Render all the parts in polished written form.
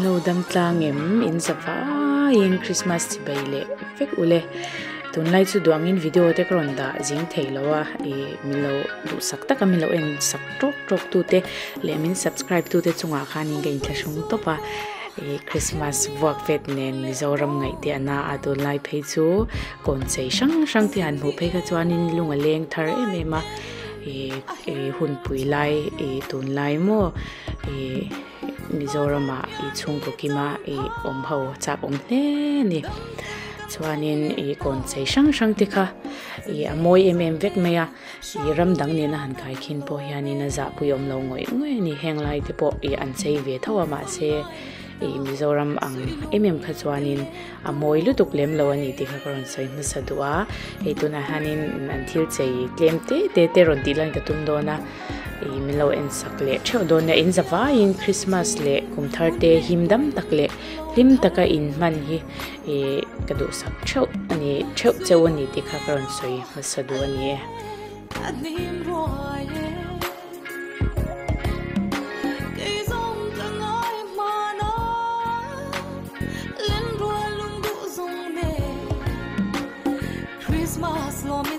Lo dam tlangem in sava in Christmas baile fek ule tunlai chu duangin video te kronda jing theilo a milo du sakta ka milo en sak tok tu te lemin subscribe tu te chunga khanin ge thasung topa Christmas work vet nen mizoram ngai te ana adul lai phei chu kon chei sang ti han hu phei ka chuanin lunga leng thar emema hun pui lai tunlai mo Mizorama chung kokima om ho chak om hle ni chuanin kon chei sang tika amoi vek meya ramdang ni na han kai khin po hiani na za puyom lo ngoi ni henglai te po an chei ve thawa ma se Mizoram ang kha chuanin amoi lutuk lem lo ani ti kha karon sai na sadua tuna hanin until chei tlem te ron dilan ka tum dona milo en sakle chho dona in zawa in Christmas le kum tharte himdam takle lim taka in man hi kadu sak chho ani chho chawani ti kha karon sai na sadua ni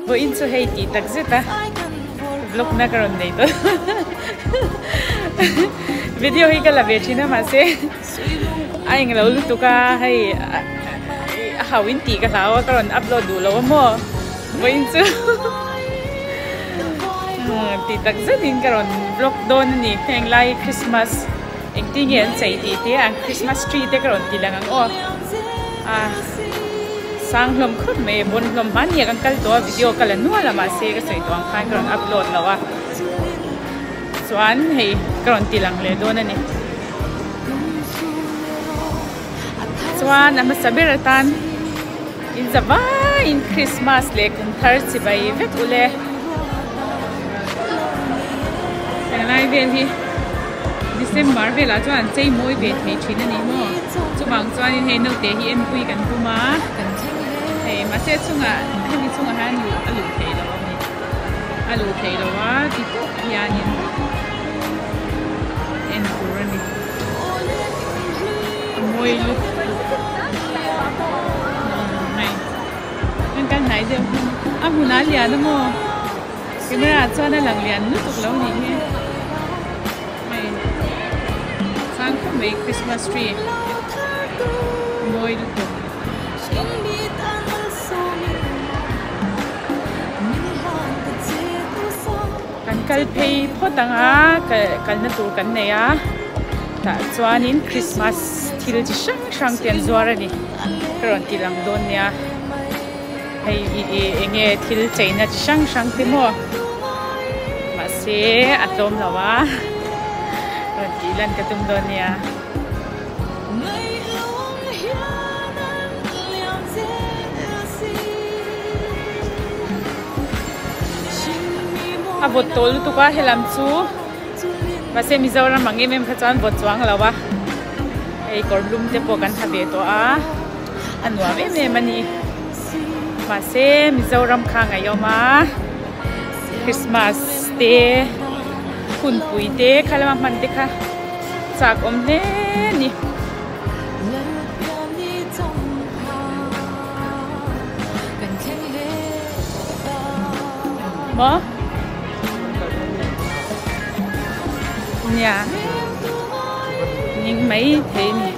Bo inso hey ti takzeta vlog na karon nei to video hi kala vechina mase aing lo lu tuka hey hawin ti ka lawa karon upload du lo mo bo inso ti takzetin karon vlog don ni heng lai Christmas engting yen chei ti ang Christmas tree te karon ti lang ang sang lom khut me bon lom ban ye kan kal to video kala nuala ma se ka sei to ang khan karon upload lawa swan hey karon tilang le do na ni swan am sabiratan in zava in Christmas le kum thar chi bai vet ule lai ven hi December vela chuan chei moi ve thei thina ni mo chubang chuan in he no te hi en pui kan puma mà sẽ chung à hay đi chung à han yu alu theilo wa ti to ya ni en kurani moi lu mai kan nai de a huna lian mo camera chuan a lang lian nu tuk lo ni he mai sang ko mai Christmas tree moi lu kal pay photanga kal na tur kan neya ta chuanin Christmas thil chi sang tian zuar ani karon tilang don nia hei enge thil cheina chi sang te mo ma se atom lawa ron tilan ka tum don nia bot tol tu ka helam chu base Mizoram mangi mem khachan bot chuang lawa ei korlum te po kan thabe to anwa me mani base Mizoram khang ayoma Christmas te kun pui te khalama man te kha chak om ne ni mo nhà nhưng mấy thế nhỉ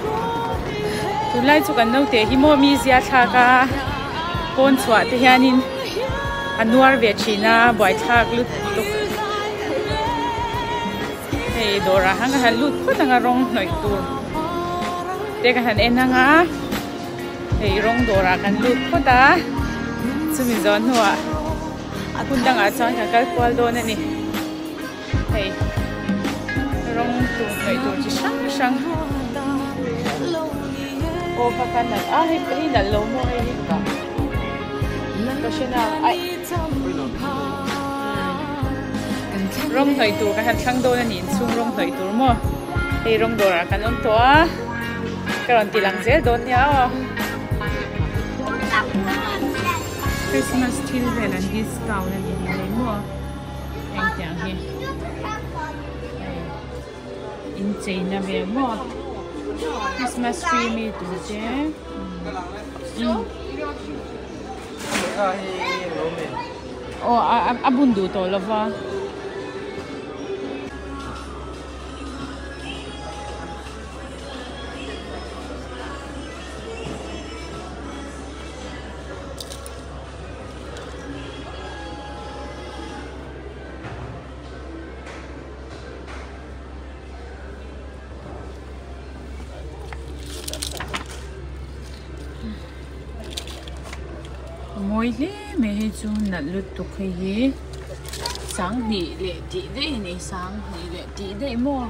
tôi lại cho cần đâu thế hi mua mi zia thaka con chua thế hianin anuar về China boy thak lut tuk hey dora hang lut ko tanga rong noi tur te ka han enanga hey rong dora kan lut ko ta chumi zon huwa kun dang a chang ka kal kwal do na ni hey rong tu kai tu chi sang o pa kan na hi na lo mo ai ka kasi na ai rong kai tu ka han sang do na ni sung rong kai tu mo ei rong do ra kan on to karon tilang zel don ya Christmas tree velan discount na ni mo ang tiang hi in China ve mo Christmas tree mi tu che oh abundu to lova môi lẽ mẹ hay chú nặt lụt tục hay gì sáng đi lệ tí đấy này sáng đi lệ tí đấy mua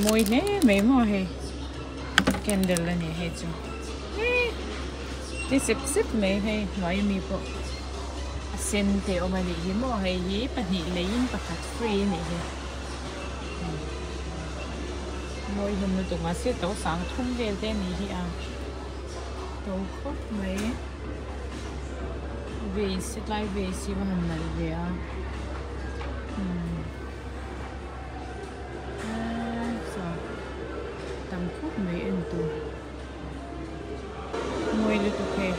môi nè mấy mò hay candle là nè hay chú đi xếp xếp mấy hay nói mi bộ sen thì ông mà đi mò hay gì bắt nhị lấy bắt hạt free nè hay môi hôm nay tụi nó sẽ tấu sáng thung về đây nè à tấu khóc mấy về sẽ lại về xí vào hầm này về à tầm khúc mấy anh tụ môi lụt tục hè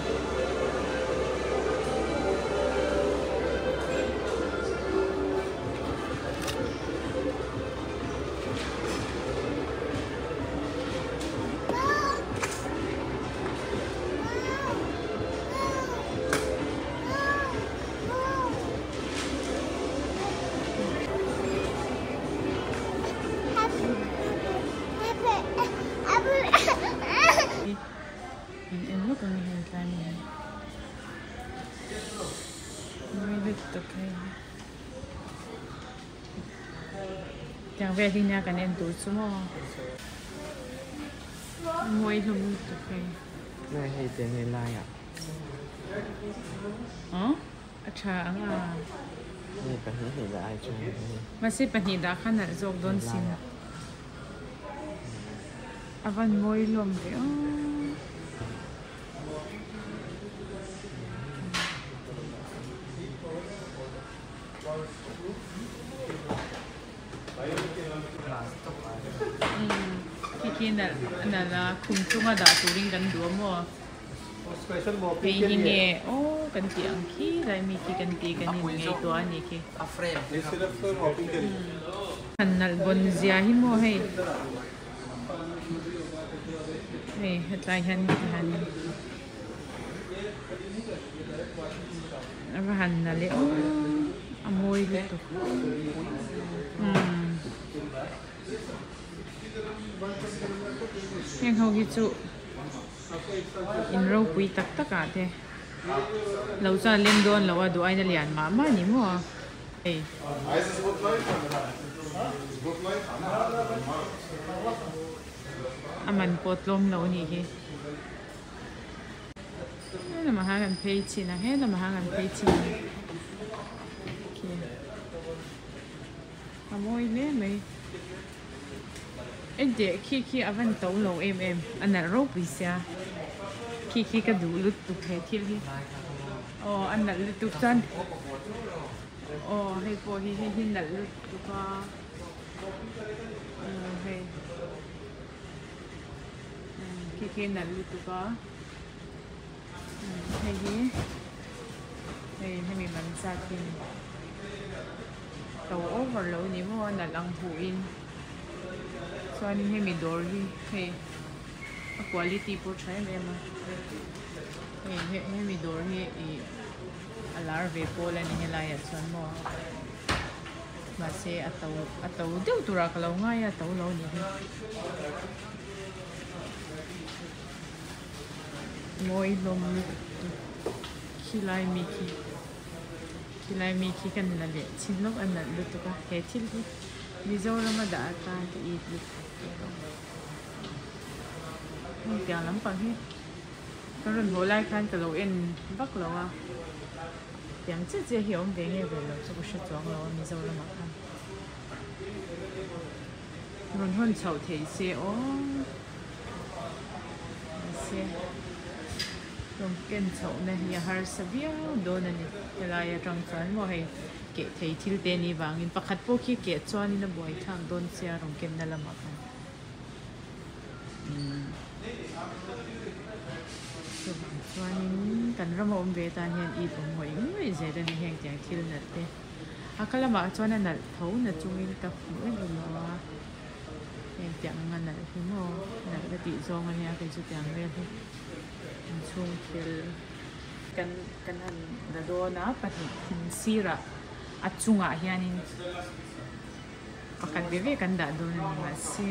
em lúc này hiện tại này mới được tập này chẳng về thì nhà cái em tụi số mò ngồi không tập này này hay tiền này lai à acha angนี่เป็นที่เห็นได้ช่วงนี้ masih panida khana jog don sin avan moi lom de kiki na la khum chunga da turing kan du mo pe hinge kan ti ang khi dai mi ki kan ti kan ni ngai to ani ki a frame nal bon zia hi mo hei hei hetlai han ava han na le amoi lu to yang hau hi chu in ro pui tak tak a the lo cha len don lo a du ai na lian ma ma ni mo ei aman potlom lo ni hi na mahangan page na he na mahangan page okay amoy le mai ede ki avan to lo ana ro pisia ki ka du lut tu the thil hi ana lut tu chan hei po hi na lut tu ka hei ki na lut tu ka hei mi man sa kin to over lo ni mo na lang hu in chuan in hemi dawr hi hei a quality pur thai em a hemi dawr hi I alar ve pol ani helai a chuan mo ma se atau deuh tura kalau ngai a tau lo ni hi moi lom khilai mi khi kan na le chinlok an na lu tu ka he thil hi Mizoram da ta ti I ni tiang lam pa hi kan ron ho lai khan ka lo en bak lo a tiang che che hi om de nge ve lo chu shi chuang lo Mizoram khan ron hon chau thei se o se ron ken chau na hi har sabia do na ni la ya tang chan mo hei ke thei thil te ni wangin pakhat po khi ke chuan in a buai thang don sia rong kem na lama khan so chuan in kan rama om ve ta hian I bom hoi ngoi je da ni heng tiang thil na te akalama chuan na tho na chungin ka fu en lo a heng tiang nga na hi mo na da ti zong ania ke chu tiang ve hi chung thil kan han da do na pati sira achunga hianin pakhat ve kan da don ni ma se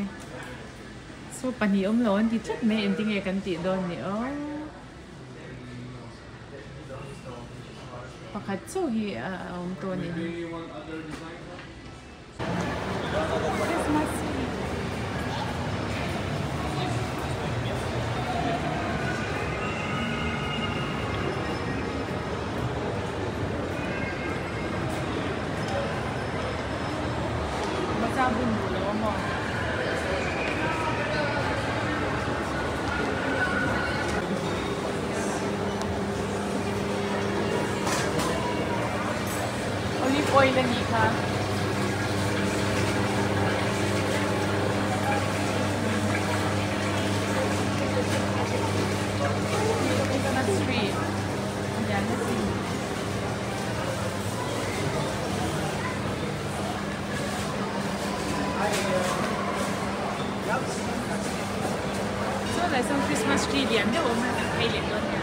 so pani om lo an ti chat me en ting e kan ti don ni o pakhat chu hi om to ni sabun dulu mo. Olive oil lang ika. Ito na sweet. Yan na sweet. So là xong Christmas tree điểm cho ông hay liền luôn nha.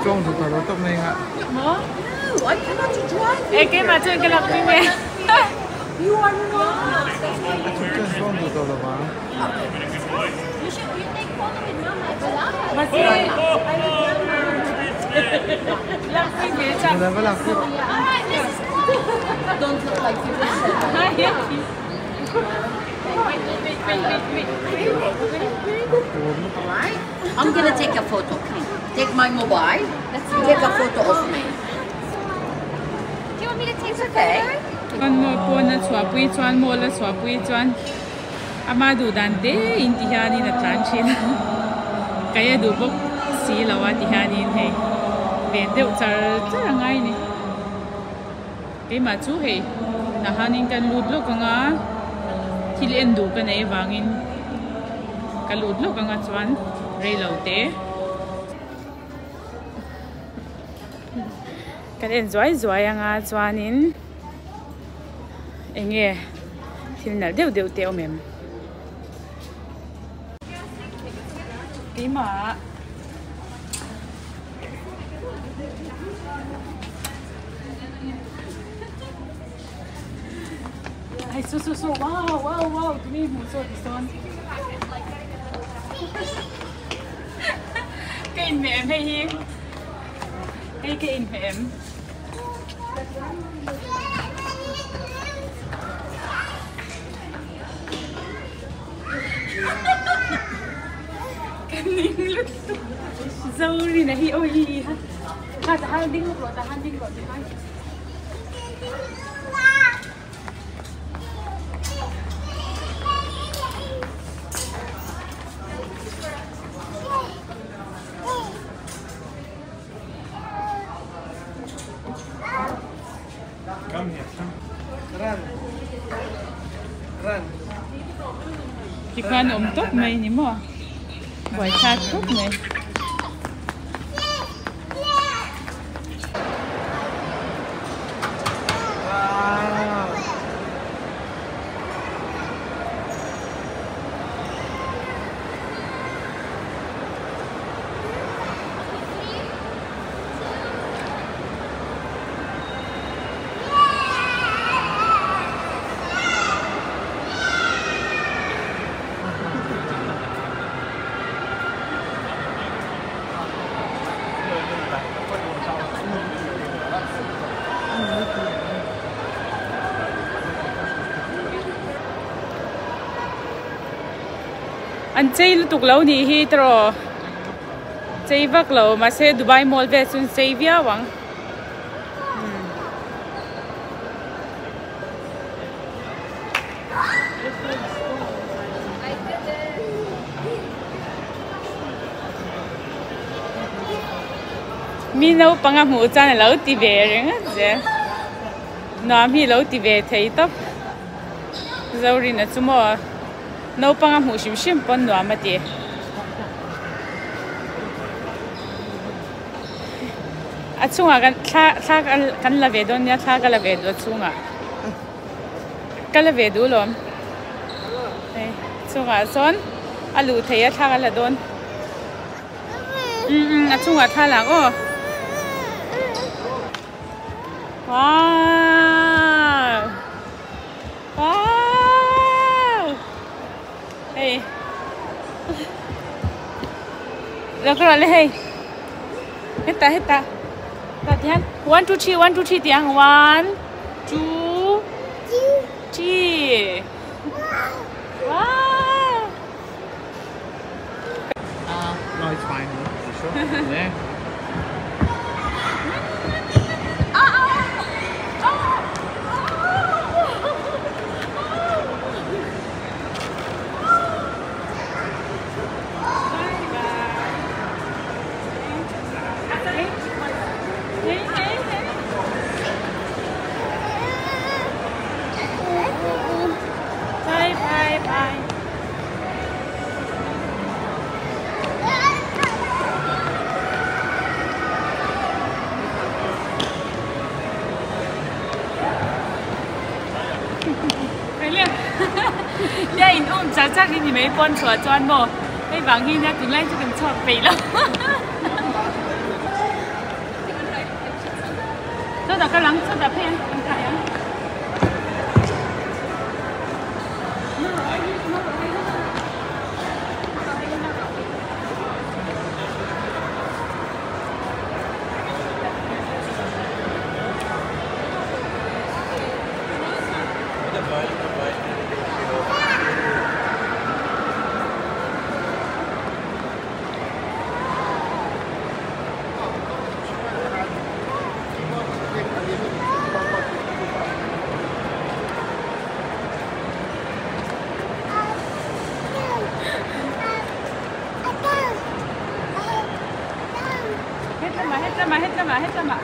Trong thực phẩm tóc này ạ. No, I cannot drive. Eh, cái mà chơi cái lọc đi mẹ. You are wrong. Chicken trong thực phẩm là You take photo with mama. Mà gì? Lọc đi mẹ chăng? Người ta phải làm phim. Alright, this is cool. Don't look like you just said that. Alright, I'm gonna take a photo. Come, take my mobile. Take a photo of me. Do you want me to take a Okay. photo? Con mo po na chua pui chuan mo la chua pui chuan ama du dan te in ti hani na tlan chin kaya du bok si lawa ti hani he ve deu char char ngai ni ke ma chu he na hanin kan lut lo kanga thil en du kan ei wangin ka lut lo kanga chuan rei lo te kan en zoi anga chuanin enge thil nal deu te omem cái mà ai so wow tụi mình muốn so thì son in mẹ hay hi cái in mẹ cái nín lúc dâu đi này ôi hi ha ta hai đinh rồi ta hai đinh rồi thì hai Come here, come. Run. Run. chỉ cần ôm tốt mày nhỉ mà vài cha tốt mày Wow. anh chei tục lâu ni hi tro chei vak lâu mà se Dubai Mall về sun chei vía wang mi nấu bằng hủ chan lâu ti về rồi á ze nó mi lâu ti về thấy tóc rồi nè chúng mo nấu bằng hủ xiêm xiêm bún nó mà đi à chung à kan la về don ya cái la về do chung à cái la về đủ luôn chung à son alu thấy cái la don à chung à thà là ô wow wow hey lo cái này hey hết ta ta tiếng 1 2 3 1 2 3 tiếng 1 2 3 wow No, it's fine. You sure? Yeah. nhà in chắc thì mấy con chuột choan mò cái vàng hi nha cũng lên cho cần chuột bị lắm tôi đã cái lắng tôi đã phen cái á hết ra mà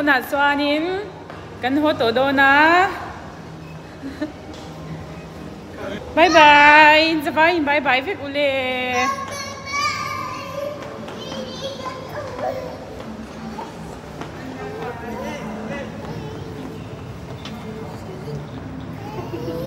nà xoa nín cắn hốt tổ đô nà Bye bye. Bye bye. Bye bye.